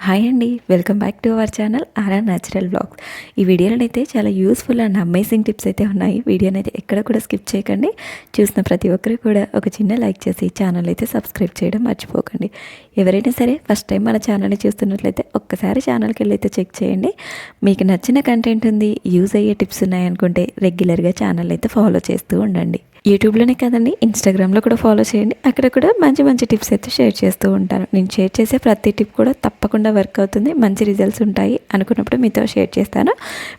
Hi అండి, welcome back to our channel RR natural vlogs. ఈ వీడియోలోనైతే చాలా యూస్ఫుల్ అండ్ అమేజింగ్ టిప్స్ అయితే ఉన్నాయి. వీడియోని అయితే ఎక్కడ కూడా స్కిప్ చేయకండి. చూసిన ప్రతి ఒక్కరు కూడా ఒక చిన్న లైక్ చేసి ఛానల్ అయితే సబ్స్క్రైబ్ చేయడం మర్చిపోకండి. ఎవరైనా సరే ఫస్ట్ టైం మన ఛానల్ని చూస్తున్నట్లయితే ఒక్కసారి ఛానల్కి వెళ్ళి అయితే చెక్ చేయండి. మీకు నచ్చిన కంటెంట్ ఉంది, యూజ్ అయ్యే టిప్స్ ఉన్నాయనుకుంటే రెగ్యులర్గా ఛానల్ అయితే ఫాలో చేస్తూ ఉండండి. యూట్యూబ్లోనే కదండి, ఇన్స్టాగ్రామ్లో కూడా ఫాలో చేయండి. అక్కడ కూడా మంచి మంచి టిప్స్ అయితే షేర్ చేస్తూ ఉంటాను. నేను షేర్ చేసే ప్రతి టిప్ కూడా తప్పకుండా వర్క్ అవుతుంది, మంచి రిజల్ట్స్ ఉంటాయి అనుకున్నప్పుడు మీతో షేర్ చేస్తాను.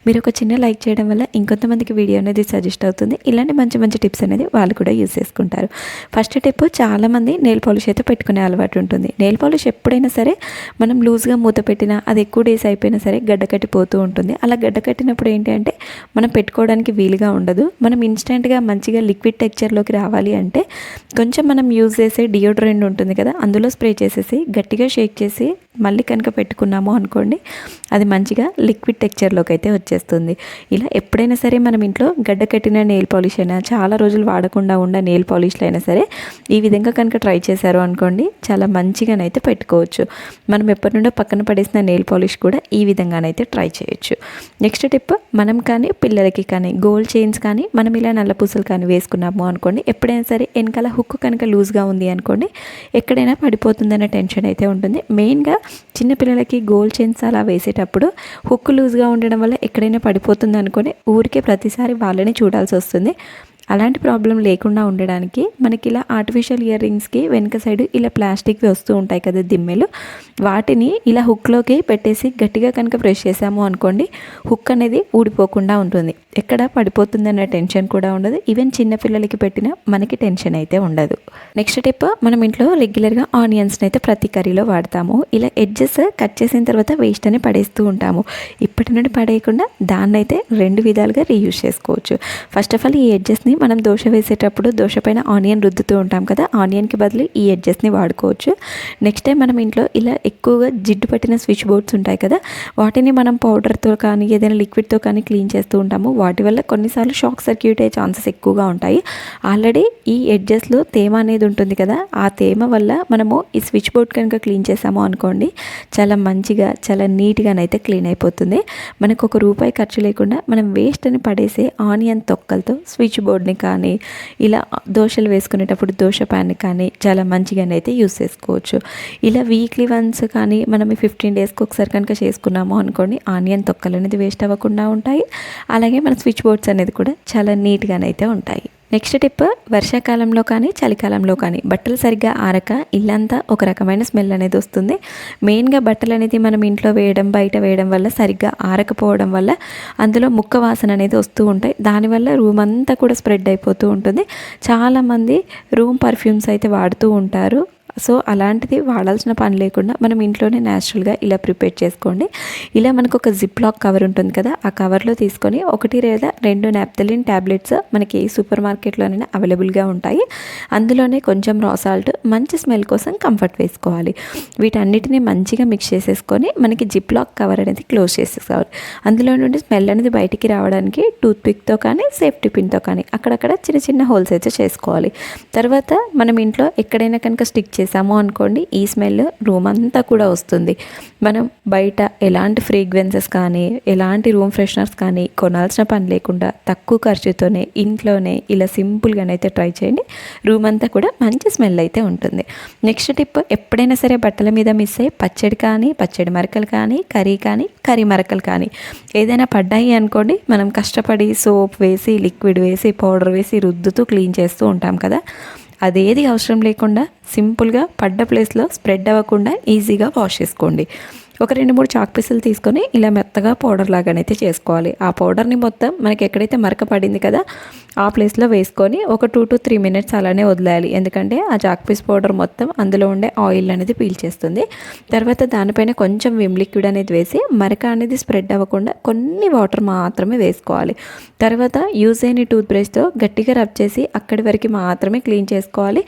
మీరు ఒక చిన్న లైక్ చేయడం వల్ల ఇంకొంతమందికి వీడియో అనేది సజెస్ట్ అవుతుంది. ఇలాంటి మంచి మంచి టిప్స్ అనేది వాళ్ళు కూడా యూజ్ చేసుకుంటారు. ఫస్ట్ టిప్, చాలామంది నెయిల్ పాలిష్ అయితే పెట్టుకునే అలవాటు ఉంటుంది. నెయిల్ పాలిష్ ఎప్పుడైనా సరే మనం లూజ్గా మూత పెట్టినా, అది ఎక్కువ డేస్ అయిపోయినా సరే గడ్డ కట్టిపోతూ ఉంటుంది. అలా గడ్డ కట్టినప్పుడు ఏంటి అంటే మనం పెట్టుకోవడానికి వీలుగా ఉండదు. మనం ఇన్స్టెంట్గా మంచిగా లిక్విడ్ టెక్స్చర్లోకి రావాలి అంటే కొంచెం మనం యూజ్ చేసే డియోడ్రెంట్ ఉంటుంది కదా, అందులో స్ప్రే చేసేసి గట్టిగా షేక్ చేసి మళ్ళీ కనుక పెట్టుకున్నాము అనుకోండి, అది మంచిగా లిక్విడ్ టెక్స్చర్లోకి అయితే వచ్చేస్తుంది. ఇలా ఎప్పుడైనా సరే మనం ఇంట్లో గడ్డ కట్టిన నెయిల్ పాలిష్ అయినా, చాలా రోజులు వాడకుండా ఉన్న నెయిల్ పాలిష్లు అయినా సరే ఈ విధంగా కనుక ట్రై చేశారు అనుకోండి, చాలా మంచిగానైతే పెట్టుకోవచ్చు. మనం ఎప్పటి నుండో పక్కన పడేసిన నెయిల్ పాలిష్ కూడా ఈ విధంగానైతే ట్రై చేయొచ్చు. నెక్స్ట్ టిప్, మనం కానీ పిల్లలకి కానీ గోల్డ్ చైన్స్ కానీ మనం ఇలా నల్ల పూసలు కానీ వేసుకున్నాము అనుకోండి, ఎప్పుడైనా సరే వెనకాల హుక్ కనుక లూజ్గా ఉంది అనుకోండి, ఎక్కడైనా పడిపోతుందన్న టెన్షన్ అయితే ఉంటుంది. మెయిన్గా చిన్నపిల్లలకి గోల్డ్ చైన్స్ అలా వేసేటప్పుడు హుక్ లూజ్గా ఉండడం వల్ల ఎక్కడైనా పడిపోతుంది అనుకొని ఊరికే ప్రతిసారి వాళ్ళని చూడాల్సి వస్తుంది. అలాంటి ప్రాబ్లం లేకుండా ఉండడానికి మనకి ఇలా ఆర్టిఫిషియల్ ఇయర్ రింగ్స్కి వెనక సైడ్ ఇలా ప్లాస్టిక్వి వస్తూ ఉంటాయి కదా, దిమ్మెలు, వాటిని ఇలా హుక్లోకి పెట్టేసి గట్టిగా కనుక ప్రెస్ చేసాము అనుకోండి, హుక్ అనేది ఊడిపోకుండా ఉంటుంది. ఎక్కడ పడిపోతుందన్న టెన్షన్ కూడా ఉండదు. ఈవెన్ చిన్నపిల్లలకి పెట్టినా మనకి టెన్షన్ అయితే ఉండదు. నెక్స్ట్ టిప్, మనం ఇంట్లో రెగ్యులర్గా ఆనియన్స్ని అయితే ప్రతి కర్రీలో వాడతాము. ఇలా ఎడ్జెస్ కట్ చేసిన తర్వాత వేస్ట్ అని పడేస్తూ ఉంటాము. ఇప్పటి నుండి పడేయకుండా దాన్ని అయితే రెండు విధాలుగా రీయూజ్ చేసుకోవచ్చు. ఫస్ట్ ఆఫ్ ఆల్, ఈ ఎడ్జెస్ని మనం దోశ వేసేటప్పుడు దోశ పైన ఆనియన్ రుద్దుతూ ఉంటాం కదా, ఆనియన్కి బదులు ఈ ఎడ్జెస్ని వాడుకోవచ్చు. నెక్స్ట్ టైం మనం ఇంట్లో ఇలా ఎక్కువగా జిడ్డు పట్టిన స్విచ్ బోర్డ్స్ ఉంటాయి కదా, వాటిని మనం పౌడర్తో కానీ ఏదైనా లిక్విడ్తో కానీ క్లీన్ చేస్తూ ఉంటాము. వాటి వల్ల కొన్నిసార్లు షాక్ సర్క్యూట్ అయ్యే ఛాన్సెస్ ఎక్కువగా ఉంటాయి. ఆల్రెడీ ఈ ఎడ్జెస్లో తేమ అనేది ఉంటుంది కదా, ఆ తేమ వల్ల మనము ఈ స్విచ్ బోర్డ్ కనుక క్లీన్ చేసాము అనుకోండి, చాలా మంచిగా చాలా నీట్గానైతే క్లీన్ అయిపోతుంది. మనకు ₹1 ఖర్చు లేకుండా మనం వేస్ట్ అని పడేసే ఆనియన్ తొక్కలతో స్విచ్ బోర్డ్ని కానీ ఇలా దోశలు వేసుకునేటప్పుడు దోశ ప్యాన్ని కానీ చాలా మంచిగానైతే యూస్ చేసుకోవచ్చు. ఇలా వీక్లీ వన్స్ కానీ మనం 15 డేస్కి ఒకసారి కనుక చేసుకున్నాము అనుకోండి, ఆనియన్ తొక్కలు అనేది వేస్ట్ అవ్వకుండా ఉంటాయి. అలాగే మన స్విచ్ బోర్డ్స్ అనేది కూడా చాలా నీట్గానైతే ఉంటాయి. నెక్స్ట్ టిప్, వర్షాకాలంలో కానీ చలికాలంలో కానీ బట్టలు సరిగ్గా ఆరక ఇల్లంతా ఒక రకమైన స్మెల్ అనేది వస్తుంది. మెయిన్గా బట్టలు అనేది మనం ఇంట్లో వేయడం, బయట వేయడం వల్ల సరిగ్గా ఆరకపోవడం వల్ల అందులో ముక్క వాసన అనేది వస్తూ ఉంటాయి. దానివల్ల రూమ్ అంతా కూడా స్ప్రెడ్ అయిపోతూ ఉంటుంది. చాలామంది రూమ్ పర్ఫ్యూమ్స్ అయితే వాడుతూ ఉంటారు. సో అలాంటిది వాడాల్సిన పని లేకుండా మనం ఇంట్లోనే న్యాచురల్గా ఇలా ప్రిపేర్ చేసుకోండి. ఇలా మనకు ఒక జిప్ లాక్ కవర్ ఉంటుంది కదా, ఆ కవర్లో తీసుకొని 1 లేదా 2 నాప్థలిన్ ట్యాబ్లెట్స్ మనకి సూపర్ మార్కెట్లోనైనా అవైలబుల్గా ఉంటాయి. అందులోనే కొంచెం రా సాల్ట్, మంచి స్మెల్ కోసం కంఫర్ట్ వేసుకోవాలి. వీటన్నిటిని మంచిగా మిక్స్ చేసేసుకొని మనకి జిప్ లాక్ కవర్ అనేది క్లోజ్ చేసేసుకోవాలి. అందులో నుండి స్మెల్ అనేది బయటికి రావడానికి టూత్ పిక్తో కానీ సేఫ్టీ పిన్తో కానీ అక్కడక్కడ చిన్న చిన్న హోల్స్ అయితే చేసుకోవాలి. తర్వాత మనం ఇంట్లో ఎక్కడైనా కనుక స్టిక్ చేసాము అనుకోండి, ఈ స్మెల్ రూమ్ అంతా కూడా వస్తుంది. మనం బయట ఎలాంటి ఫ్రేగ్రెన్సెస్ కానీ ఎలాంటి రూమ్ ఫ్రెషనర్స్ కానీ కొనాల్సిన పని లేకుండా తక్కువ ఖర్చుతోనే ఇంట్లోనే ఇలా సింపుల్గానైతే ట్రై చేయండి. రూమ్ అంతా కూడా మంచి స్మెల్ అయితే ఉంటుంది. నెక్స్ట్ టిప్, ఎప్పుడైనా సరే బట్టల మీద మిస్ అయ్యి పచ్చడి కానీ, పచ్చడి మరకలు కానీ, కర్రీ మరకలు కానీ ఏదైనా పడ్డాయి అనుకోండి, మనం కష్టపడి సోప్ వేసి, లిక్విడ్ వేసి, పౌడర్ వేసి రుద్దుతూ క్లీన్ చేస్తూ ఉంటాం కదా, అదేది అవసరం లేకుండా సింపుల్గా పడ్డ ప్లేస్లో స్ప్రెడ్ అవ్వకుండా ఈజీగా వాష్ చేసుకోండి. ఒక 2-3 చాక్ పీసులు తీసుకొని ఇలా మెత్తగా పౌడర్ లాగానైతే చేసుకోవాలి. ఆ పౌడర్ని మొత్తం మనకి ఎక్కడైతే మరక పడింది కదా, ఆ ప్లేస్లో వేసుకొని ఒక 2 to 3 minutes అలానే వదిలేయాలి. ఎందుకంటే ఆ చాక్ పీస్ పౌడర్ మొత్తం అందులో ఉండే ఆయిల్ అనేది పీల్చేస్తుంది. తర్వాత దానిపైన కొంచెం విమ్ లిక్విడ్ అనేది వేసి మరక అనేది స్ప్రెడ్ అవ్వకుండా కొన్ని వాటర్ మాత్రమే వేసుకోవాలి. తర్వాత యూజ్ అయిన టూత్ బ్రష్తో గట్టిగా రబ్ చేసి అక్కడి వరకు మాత్రమే క్లీన్ చేసుకోవాలి.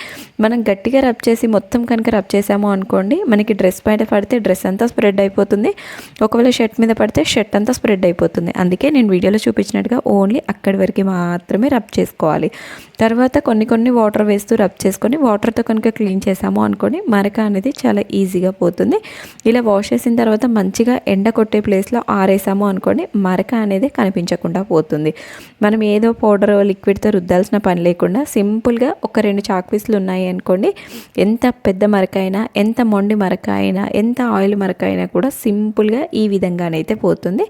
మనం గట్టిగా రబ్ చేసి మొత్తం కనుక రబ్ చేసాము అనుకోండి, మనకి డ్రెస్ పైన పడితే డ్రెస్ అంతా స్ప్రెడ్ స్ప్రెడ్ అయిపోతుంది. ఒకవేళ షర్ట్ మీద పడితే షర్ట్ అంతా స్ప్రెడ్ అయిపోతుంది. అందుకే నేను వీడియోలో చూపించినట్టుగా ఓన్లీ అక్కడి వరకు మాత్రమే రబ్ చేసుకోవాలి. తర్వాత కొన్ని వాటర్ వేస్తూ రబ్ చేసుకొని వాటర్తో కనుక క్లీన్ చేసాము అనుకోండి మరక అనేది చాలా ఈజీగా పోతుంది. ఇలా వాష్ చేసిన తర్వాత మంచిగా ఎండ కొట్టే ప్లేస్లో ఆరేసాము అనుకోండి మరక అనేది కనిపించకుండా పోతుంది. మనం ఏదో పౌడర్ లిక్విడ్తో రుద్దాల్సిన పని లేకుండా సింపుల్గా ఒక 2 చాక్ పీసులు ఉన్నాయి అనుకోండి, ఎంత పెద్ద మరక అయినా, ఎంత మొండి మరక అయినా, ఎంత ఆయిల్ మరక అయినా కూడా సింపుల్గా ఈ విధంగానైతే పోతుంది.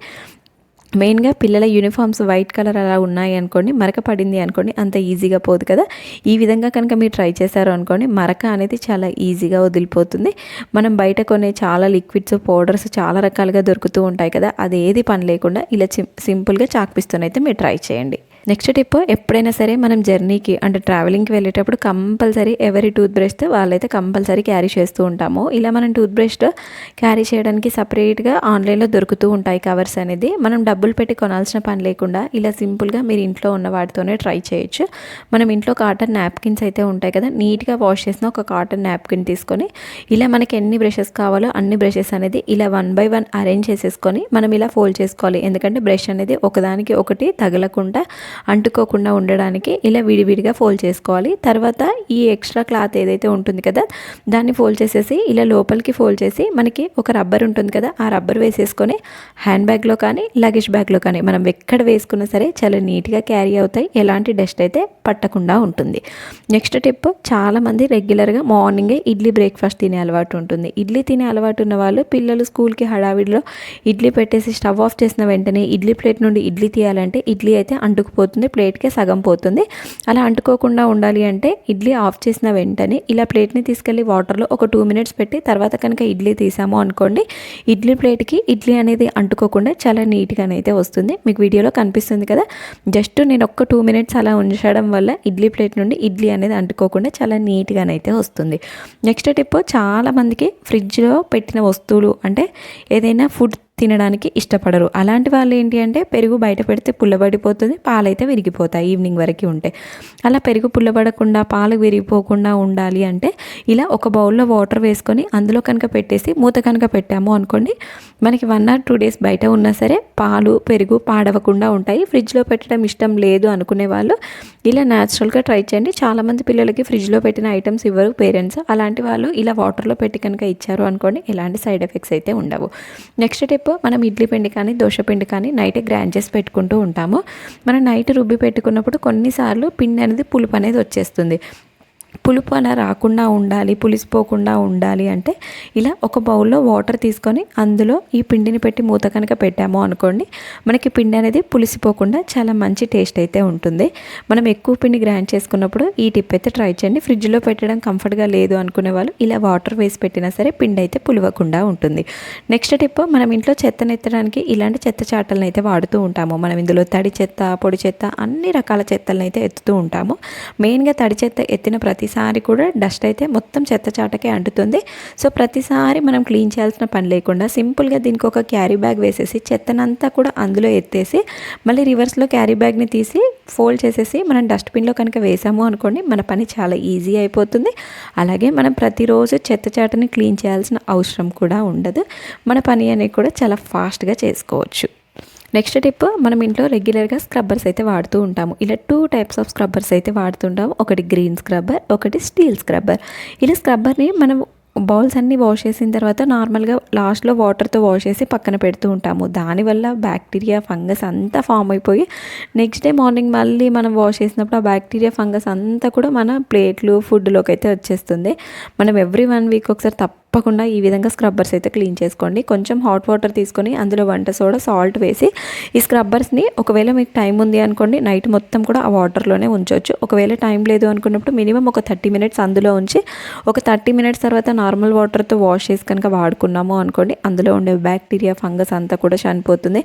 మెయిన్గా పిల్లల యూనిఫామ్స్ వైట్ కలర్ అలా ఉన్నాయి అనుకోండి, మరక పడింది అనుకోండి అంత ఈజీగా పోదు కదా. ఈ విధంగా కనుక మీరు ట్రై చేశారు అనుకోండి మరక అనేది చాలా ఈజీగా వదిలిపోతుంది. మనం బయట కొనే చాలా లిక్విడ్స్ పౌడర్స్ చాలా రకాలుగా దొరుకుతూ ఉంటాయి కదా, అది ఏది పని లేకుండా ఇలా సింపుల్గా చాక్ పీస్తోనైతే మీరు ట్రై చేయండి. నెక్స్ట్ టిప్, ఎప్పుడైనా సరే మనం జర్నీకి అంటే ట్రావెలింగ్కి వెళ్ళేటప్పుడు కంపల్సరీ ఎవరి టూత్ బ్రష్తో వాళ్ళైతే కంపల్సరీ క్యారీ చేస్తూ ఉంటాము. ఇలా మనం టూత్ బ్రష్తో క్యారీ చేయడానికి సపరేట్గా ఆన్లైన్లో దొరుకుతూ ఉంటాయి కవర్స్ అనేది. మనం డబ్బులు పెట్టి కొనాల్సిన పని లేకుండా ఇలా సింపుల్గా మీరు ఇంట్లో ఉన్న వాటితోనే ట్రై చేయొచ్చు. మనం ఇంట్లో కాటన్ నాప్కిన్స్ అయితే ఉంటాయి కదా, నీట్గా వాష్ చేసిన ఒక కాటన్ నాప్కిన్ తీసుకొని ఇలా మనకి ఎన్ని బ్రషెస్ కావాలో అన్ని బ్రషెస్ అనేది ఇలా 1 by 1 అరేంజ్ చేసేసుకొని మనం ఇలా ఫోల్డ్ చేసుకోవాలి. ఎందుకంటే బ్రష్ అనేది ఒకదానికి ఒకటి తగలకుండా అంటుకోకుండా ఉండడానికి ఇలా విడివిడిగా ఫోల్డ్ చేసుకోవాలి. తర్వాత ఈ ఎక్స్ట్రా క్లాత్ ఏదైతే ఉంటుంది కదా దాన్ని ఫోల్డ్ చేసేసి ఇలా లోపలికి ఫోల్డ్ చేసి మనకి ఒక రబ్బర్ ఉంటుంది కదా ఆ రబ్బర్ వేసేసుకొని హ్యాండ్ బ్యాగ్లో కానీ లగేజ్ బ్యాగ్లో కానీ మనం ఎక్కడ వేసుకున్నా సరే చాలా నీట్గా క్యారీ అవుతాయి, ఎలాంటి డస్ట్ అయితే పట్టకుండా ఉంటుంది. నెక్స్ట్ టిప్, చాలామంది రెగ్యులర్గా మార్నింగే ఇడ్లీ బ్రేక్ఫాస్ట్ తినే అలవాటు ఉంటుంది. ఇడ్లీ తినే అలవాటు ఉన్న వాళ్ళు పిల్లలు స్కూల్కి హడావిడిలో ఇడ్లీ పెట్టేసి స్టవ్ ఆఫ్ చేసిన వెంటనే ఇడ్లీ ప్లేట్ నుండి ఇడ్లీ తీయాలంటే ఇడ్లీ అయితే అంటుకుపోతుంది, ప్లేట్కే సగం పోతుంది. అలా అంటుకోకుండా ఉండాలి అంటే ఇడ్లీ ఆఫ్ చేసిన వెంటనే ఇలా ప్లేట్ని తీసుకెళ్ళి వాటర్లో ఒక 2 minutes పెట్టి తర్వాత కనుక ఇడ్లీ తీసాము అనుకోండి ఇడ్లీ ప్లేట్కి ఇడ్లీ అనేది అంటుకోకుండా చాలా నీట్గానైతే వస్తుంది. మీకు వీడియోలో కనిపిస్తుంది కదా, జస్ట్ నేను ఒక 2 minutes అలా ఉంచడం వల్ల ఇడ్లీ ప్లేట్ నుండి ఇడ్లీ అనేది అంటుకోకుండా చాలా నీట్గానైతే వస్తుంది. నెక్స్ట్ టిప్, చాలామందికి ఫ్రిడ్జ్లో పెట్టిన వస్తువులు అంటే ఏదైనా ఫుడ్ తినడానికి ఇష్టపడరు. అలాంటి వాళ్ళు ఏంటి అంటే పెరుగు బయట పెడితే పుల్లబడిపోతుంది, పాలైతే విరిగిపోతాయి ఈవినింగ్ వరకు ఉంటే. అలా పెరుగు పుల్లబడకుండా పాలు విరిగిపోకుండా ఉండాలి అంటే ఇలా ఒక బౌల్లో వాటర్ వేసుకొని అందులో కనుక పెట్టేసి మూత కనుక పెట్టాము అనుకోండి మనకి 1 or 2 days బయట ఉన్నా సరే పాలు పెరుగు పాడవకుండా ఉంటాయి. ఫ్రిడ్జ్లో పెట్టడం ఇష్టం లేదు అనుకునే వాళ్ళు ఇలా న్యాచురల్గా ట్రై చేయండి. చాలామంది పిల్లలకి ఫ్రిడ్జ్లో పెట్టిన ఐటమ్స్ ఇవ్వరు పేరెంట్స్, అలాంటి వాళ్ళు ఇలా వాటర్లో పెట్టి కనుక ఇచ్చారు అనుకోండి ఎలాంటి సైడ్ ఎఫెక్ట్స్ అయితే ఉండవు. నెక్స్ట్ టిప్, మనం ఇడ్లీ పిండి కానీ దోశ పిండి కానీ నైటే గ్రైండ్ చేసి పెట్టుకుంటూ ఉంటాము. మనం నైట్ రుబ్బి పెట్టుకున్నప్పుడు కొన్నిసార్లు పిండి అనేది పులుపు అనేది వచ్చేస్తుంది. పులుపు అలా రాకుండా ఉండాలి, పులిసిపోకుండా ఉండాలి అంటే ఇలా ఒక బౌల్లో వాటర్ తీసుకొని అందులో ఈ పిండిని పెట్టి మూత కనుక పెట్టాము అనుకోండి మనకి పిండి అనేది పులిసిపోకుండా చాలా మంచి టేస్ట్ అయితే ఉంటుంది. మనం ఎక్కువ పిండి గ్రైండ్ చేసుకున్నప్పుడు ఈ టిప్ అయితే ట్రై చేయండి. ఫ్రిడ్జ్లో పెట్టడం కంఫర్ట్గా లేదు అనుకునే వాళ్ళు ఇలా వాటర్ వేసి పెట్టినా సరే పిండి అయితే పులివకుండా ఉంటుంది. నెక్స్ట్ టిప్, మనం ఇంట్లో చెత్తను ఎత్తడానికి ఇలాంటి చెత్త చాటలను అయితే వాడుతూ ఉంటాము. మనం ఇందులో తడి చెత్త పొడి చెత్త అన్ని రకాల చెత్తలను అయితే ఎత్తుతూ ఉంటాము. మెయిన్గా తడి చెత్త ఎత్తిన ప్రతిసారి కూడా డస్ట్ అయితే మొత్తం చెత్త చాటకే అంటుతుంది. సో ప్రతిసారి మనం క్లీన్ చేయాల్సిన పని లేకుండా సింపుల్గా దీనికి ఒక క్యారీ బ్యాగ్ వేసేసి చెత్తనంతా కూడా అందులో ఎత్తేసి మళ్ళీ రివర్స్లో క్యారీ బ్యాగ్ని తీసి ఫోల్డ్ చేసేసి మనం డస్ట్బిన్లో కనుక వేసాము అనుకోండి మన పని చాలా ఈజీ అయిపోతుంది. అలాగే మనం ప్రతిరోజు చెత్త చాటని క్లీన్ చేయాల్సిన అవసరం కూడా ఉండదు. మన పని అనేది కూడా చాలా ఫాస్ట్గా చేసుకోవచ్చు. నెక్స్ట్ టిప్, మనం ఇంట్లో రెగ్యులర్గా స్క్రబ్బర్స్ అయితే వాడుతూ ఉంటాము. ఇలా 2 types ఆఫ్ స్క్రబ్బర్స్ అయితే వాడుతుంటాము. ఒకటి గ్రీన్ స్క్రబ్బర్, ఒకటి స్టీల్ స్క్రబ్బర్. ఇలా స్క్రబ్బర్ని మనం బౌల్స్ అన్నీ వాష్ చేసిన తర్వాత నార్మల్గా లాస్ట్లో వాటర్తో వాష్ చేసి పక్కన పెడుతూ ఉంటాము. దానివల్ల బ్యాక్టీరియా ఫంగస్ అంతా ఫామ్ అయిపోయి నెక్స్ట్ డే మార్నింగ్ మళ్ళీ మనం వాష్ చేసినప్పుడు ఆ బ్యాక్టీరియా ఫంగస్ అంతా కూడా మన ప్లేట్లు ఫుడ్లోకి అయితే వచ్చేస్తుంది. మనం ఎవ్రీ 1 week ఒకసారి తప్పకుండా ఈ విధంగా స్క్రబ్బర్స్ అయితే క్లీన్ చేసుకోండి. కొంచెం హాట్ వాటర్ తీసుకొని అందులో వంట సోడా సాల్ట్ వేసి ఈ స్క్రబ్బర్స్ని ఒకవేళ మీకు టైం ఉంది అనుకోండి నైట్ మొత్తం కూడా ఆ వాటర్లోనే ఉంచవచ్చు. ఒకవేళ టైం లేదు అనుకున్నప్పుడు మినిమం ఒక 30 minutes అందులో ఉంచి ఒక 30 minutes తర్వాత నార్మల్ వాటర్తో వాష్ చేసి కనుక వాడుకున్నాము అనుకోండి అందులో ఉండే బ్యాక్టీరియా ఫంగస్ అంతా కూడా చనిపోతుంది.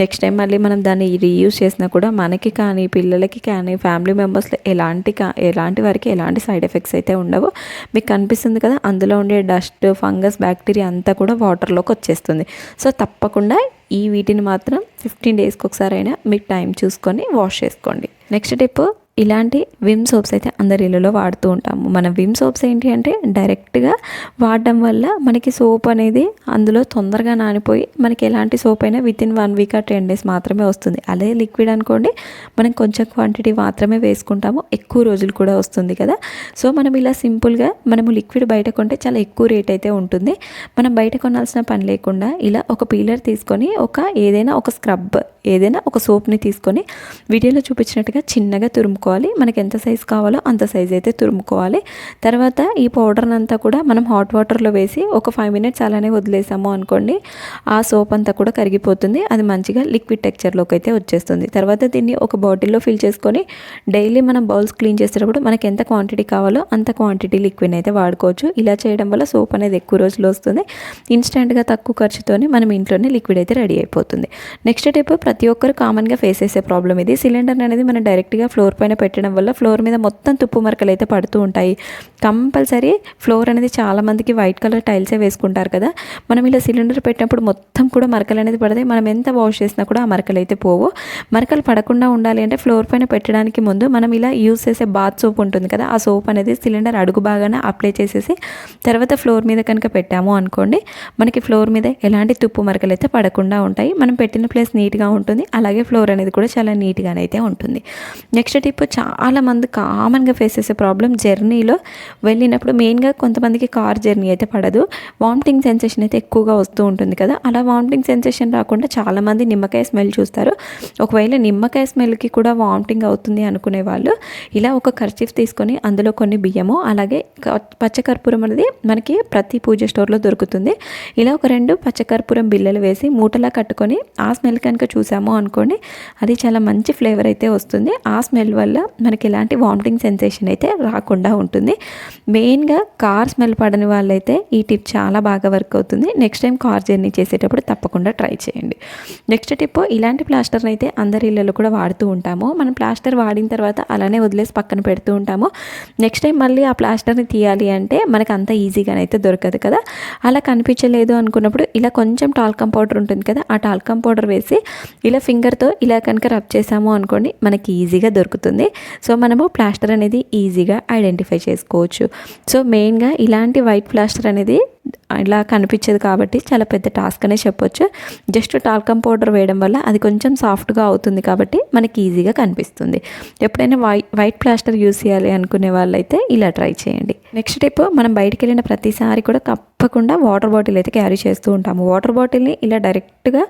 నెక్స్ట్ టైం మళ్ళీ మనం దాన్ని రీయూజ్ చేసినా కూడా మనకి కానీ పిల్లలకి కానీ ఫ్యామిలీ మెంబర్స్లో ఎలాంటి వారికి ఎలాంటి సైడ్ ఎఫెక్ట్స్ అయితే ఉండవు. మీకు కనిపిస్తుంది కదా అందులో ఉండే డస్ట్ ఫంగస్ బ్యాక్టీరియా అంతా కూడా వాటర్లోకి వచ్చేస్తుంది. సో తప్పకుండా వీటిని మాత్రం 15 daysకి ఒకసారి అయినా మీకు టైం చూసుకొని వాష్ చేసుకోండి. నెక్స్ట్ టిప్, ఇలాంటి విమ్ సోప్స్ అయితే అందరి ఇళ్ళలో వాడుతూ ఉంటాము. మన విమ్ సోప్స్ ఏంటి అంటే డైరెక్ట్గా వాడడం వల్ల మనకి సోప్ అనేది అందులో తొందరగా నానిపోయి మనకి ఎలాంటి సోప్ అయినా వితిన్ 1 వీక్ ఆర్ 10 డేస్ మాత్రమే వస్తుంది. అదే లిక్విడ్ అనుకోండి, మనం కొంచెం క్వాంటిటీ మాత్రమే వేసుకుంటాము, ఎక్కువ రోజులు కూడా వస్తుంది కదా. సో మనం ఇలా సింపుల్గా మనము లిక్విడ్ బయట కొంటే చాలా ఎక్కువ రేట్ అయితే ఉంటుంది. మనం బయట కొనాల్సిన పని లేకుండా ఇలా ఒక పీలర్ తీసుకొని ఏదైనా ఒక స్క్రబ్ ఏదైనా ఒక సోప్ని తీసుకొని వీడియోలో చూపించినట్టుగా చిన్నగా తురుముకోవాలి. మనకి ఎంత సైజు కావాలో అంత సైజు అయితే తురుముకోవాలి. తర్వాత ఈ పౌడర్ని అంతా కూడా మనం హాట్ వాటర్లో వేసి ఒక 5 మినిట్స్ అలానే వదిలేసాము అనుకోండి, ఆ సోప్ అంతా కూడా కరిగిపోతుంది. అది మంచిగా లిక్విడ్ టెక్చర్లోకి అయితే వచ్చేస్తుంది. తర్వాత దీన్ని ఒక బాటిల్లో ఫిల్ చేసుకొని డైలీ మనం బౌల్స్ క్లీన్ చేసేటప్పుడు మనకి ఎంత క్వాంటిటీ కావాలో అంత క్వాంటిటీ లిక్విడ్ అయితే వాడుకోవచ్చు. ఇలా చేయడం వల్ల సోప్ అనేది ఎక్కువ రోజులు వస్తుంది. ఇన్స్టెంట్గా తక్కువ ఖర్చుతోనే మనం ఇంట్లోనే లిక్విడ్ అయితే రెడీ అయిపోతుంది. నెక్స్ట్ టిప్, ప్రతి ఒక్కరు కామన్గా ఫేస్ చేసే ప్రాబ్లం ఇది. సిలిండర్ అనేది మనం డైరెక్ట్గా ఫ్లోర్ పైన పెట్టడం వల్ల ఫ్లోర్ మీద మొత్తం తుప్పు మరకలు అయితే పడుతూ ఉంటాయి. కంపల్సరీ ఫ్లోర్ అనేది చాలామందికి వైట్ కలర్ టైల్సే వేసుకుంటారు కదా. మనం ఇలా సిలిండర్ పెట్టినప్పుడు మొత్తం కూడా మరకలు అనేది పడతాయి. మనం ఎంత వాష్ చేసినా కూడా ఆ మరకలు అయితే పోవు. మరకలు పడకుండా ఉండాలి అంటే ఫ్లోర్ పైన పెట్టడానికి ముందు మనం ఇలా యూస్ చేసే బాత్ సోప్ ఉంటుంది కదా, ఆ సోప్ అనేది సిలిండర్ అడుగు బాగానే అప్లై చేసేసి తర్వాత ఫ్లోర్ మీద కనుక పెట్టాము అనుకోండి, మనకి ఫ్లోర్ మీద ఎలాంటి తుప్పు మరకలు అయితే పడకుండా ఉంటాయి. మనం పెట్టిన ప్లేస్ నీట్గా ఉంటుంది, అలాగే ఫ్లోర్ అనేది కూడా చాలా నీట్గానైతే ఉంటుంది. నెక్స్ట్ టిప్, చాలామంది కామన్గా ఫేస్ చేసే ప్రాబ్లం, జర్నీలో వెళ్ళినప్పుడు మెయిన్గా కొంతమందికి కార్ జర్నీ అయితే పడదు, వామిటింగ్ సెన్సేషన్ అయితే ఎక్కువగా వస్తూ ఉంటుంది కదా. అలా వామిటింగ్ సెన్సేషన్ రాకుండా చాలామంది నిమ్మకాయ స్మెల్ చూస్తారు. ఒకవేళ నిమ్మకాయ స్మెల్కి కూడా వామిటింగ్ అవుతుంది అనుకునే వాళ్ళు ఇలా ఒక కర్చీఫ్ తీసుకొని అందులో కొన్ని బియ్యము అలాగే పచ్చకర్పూరం అనేది మనకి ప్రతి పూజ స్టోర్లో దొరుకుతుంది. ఇలా ఒక 2 పచ్చకర్పూరం బిళ్ళలు వేసి మూటలా కట్టుకొని ఆ స్మెల్ కనుక చూసాము అనుకోండి, అది చాలా మంచి ఫ్లేవర్ అయితే వస్తుంది. ఆ స్మెల్ వల్ల మనకి ఎలాంటి వామిటింగ్ సెన్సేషన్ అయితే రాకుండా ఉంటుంది. మెయిన్గా కార్ స్మెల్ పడని వాళ్ళైతే ఈ టిప్ చాలా బాగా వర్క్ అవుతుంది. నెక్స్ట్ టైం కార్ జర్నీ చేసేటప్పుడు తప్పకుండా ట్రై చేయండి. నెక్స్ట్ టిప్, ఇలాంటి ప్లాస్టర్ని అయితే అందరి ఇళ్ళలో కూడా వాడుతూ ఉంటాము. మనం ప్లాస్టర్ వాడిన తర్వాత అలానే వదిలేసి పక్కన పెడుతూ ఉంటాము. నెక్స్ట్ టైం మళ్ళీ ఆ ప్లాస్టర్ని తీయాలి అంటే మనకు అంత ఈజీగానైతే దొరకదు కదా. అలా కనిపించలేదు అనుకున్నప్పుడు ఇలా కొంచెం టాల్కమ్ పౌడర్ ఉంటుంది కదా, ఆ టాల్కమ్ పౌడర్ వేసి ఇలా ఫింగర్తో ఇలా కనుక రబ్ చేసాము అనుకోండి, మనకి ఈజీగా దొరుకుతుంది. సో మనము ప్లాస్టర్ అనేది ఈజీగా ఐడెంటిఫై చేసుకోవచ్చు. సో మెయిన్గా ఇలాంటి వైట్ ప్లాస్టర్ అనేది ఇలా కనిపించదు కాబట్టి చాలా పెద్ద టాస్క్ అనే చెప్పొచ్చు. జస్ట్ టాల్కమ్ పౌడర్ వేయడం వల్ల అది కొంచెం సాఫ్ట్గా అవుతుంది కాబట్టి మనకి ఈజీగా కనిపిస్తుంది. ఎప్పుడైనా వైట్ ప్లాస్టర్ యూస్ చేయాలి అనుకునే వాళ్ళైతే ఇలా ట్రై చేయండి. నెక్స్ట్ టిప్, మనం బయటికి వెళ్ళిన ప్రతిసారి కూడా తప్పకుండా వాటర్ బాటిల్ అయితే క్యారీ చేస్తూ ఉంటాము. వాటర్ బాటిల్ని ఇలా డైరెక్ట్గా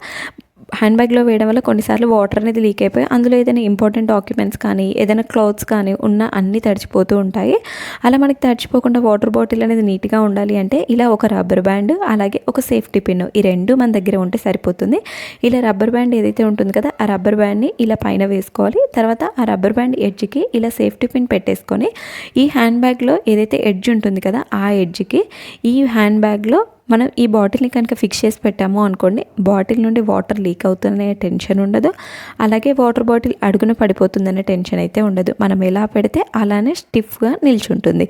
హ్యాండ్ బ్యాగ్లో వేయడం వల్ల కొన్నిసార్లు వాటర్ అనేది లీక్ అయిపోయి అందులో ఏదైనా ఇంపార్టెంట్ డాక్యుమెంట్స్ కానీ ఏదైనా క్లాత్స్ కానీ ఉన్న అన్నీ తడిచిపోతూ ఉంటాయి. అలా మనకి తడిచిపోకుండా వాటర్ బాటిల్ అనేది నీట్గా ఉండాలి అంటే ఇలా ఒక రబ్బర్ బ్యాండ్ అలాగే ఒక సేఫ్టీ పిన్, ఈ 2 మన దగ్గర ఉంటే సరిపోతుంది. ఇలా రబ్బర్ బ్యాండ్ ఏదైతే ఉంటుంది కదా, ఆ రబ్బర్ బ్యాండ్ని ఇలా పైన వేసుకోవాలి. తర్వాత ఆ రబ్బర్ బ్యాండ్ ఎడ్జ్కి ఇలా సేఫ్టీ పిన్ పెట్టేసుకొని ఈ హ్యాండ్ బ్యాగ్లో ఏదైతే ఎడ్జ్ ఉంటుంది కదా, ఆ ఎడ్జ్కి ఈ హ్యాండ్ బ్యాగ్లో మనం ఈ బాటిల్ని కనుక ఫిక్స్ చేసి పెట్టాము అనుకోండి, బాటిల్ నుండి వాటర్ లీక్ అవుతుందనే టెన్షన్ ఉండదు, అలాగే వాటర్ బాటిల్ అడుగున పడిపోతుందనే టెన్షన్ అయితే ఉండదు. మనం ఎలా పెడితే అలానే స్టిఫ్గా నిల్చుంటుంది.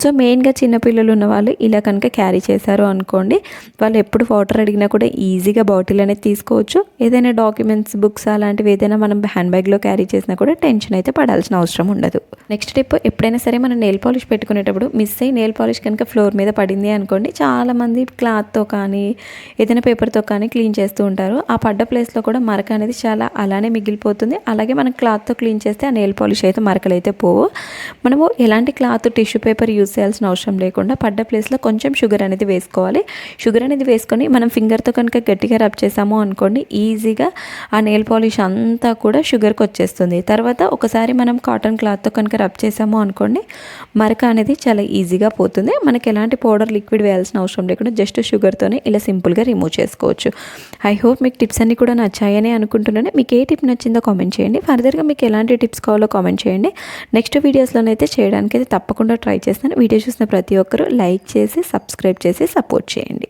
సో మెయిన్గా చిన్నపిల్లలు ఉన్న వాళ్ళు ఇలా కనుక క్యారీ చేశారు అనుకోండి, వాళ్ళు ఎప్పుడు వాటర్ అడిగినా కూడా ఈజీగా బాటిల్ అనేది తీసుకోవచ్చు. ఏదైనా డాక్యుమెంట్స్, బుక్స్ అలాంటివి ఏదైనా మనం హ్యాండ్ బ్యాగ్లో క్యారీ చేసినా కూడా టెన్షన్ అయితే పడాల్సిన అవసరం ఉండదు. నెక్స్ట్ టిప్, ఎప్పుడైనా సరే మనం నెయిల్ పాలిష్ పెట్టుకునేటప్పుడు మిస్ అయ్యి నెయిల్ పాలిష్ కనుక ఫ్లోర్ మీద పడింది అనుకోండి, చాలామంది క్లాత్తో కానీ ఏదైనా పేపర్తో కానీ క్లీన్ చేస్తూ ఉంటారు. ఆ పడ్డ ప్లేస్లో కూడా మరక అనేది చాలా అలానే మిగిలిపోతుంది. అలాగే మనం క్లాత్తో క్లీన్ చేస్తే ఆ నెయిల్ పాలిష్ అయితే మరకలు అయితే పోవు. మనము ఎలాంటి క్లాత్, టిష్యూ పేపర్ యూస్ చేయాల్సిన అవసరం లేకుండా పడ్డ ప్లేస్లో కొంచెం షుగర్ అనేది వేసుకోవాలి. షుగర్ అనేది వేసుకొని మనం ఫింగర్తో కనుక గట్టిగా రబ్ చేసాము అనుకోండి, ఈజీగా ఆ నెయిల్ పాలిష్ అంతా కూడా షుగర్కి వచ్చేస్తుంది. తర్వాత ఒకసారి మనం కాటన్ క్లాత్తో కనుక రబ్ చేసాము అనుకోండి, మరక అనేది చాలా ఈజీగా పోతుంది. మనకి ఎలాంటి పౌడర్, లిక్విడ్ వేయాల్సిన అవసరం లేకుండా జస్ట్ షుగర్తోనే ఇలా సింపుల్గా రిమూవ్ చేసుకోవచ్చు. ఐ హోప్ మీకు టిప్స్ అన్నీ కూడా నచ్చాయని అనుకుంటున్నాను. మీకు ఏ టిప్ నచ్చిందో కామెంట్ చేయండి. ఫర్దర్గా మీకు ఎలాంటి టిప్స్ కావాలో కామెంట్ చేయండి. నెక్స్ట్ వీడియోస్లోనైతే చేయడానికి అయితే తప్పకుండా ట్రై చేస్తాను. వీడియో చూసిన ప్రతి ఒక్కరూ లైక్ చేసి, సబ్స్క్రైబ్ చేసి సపోర్ట్ చేయండి.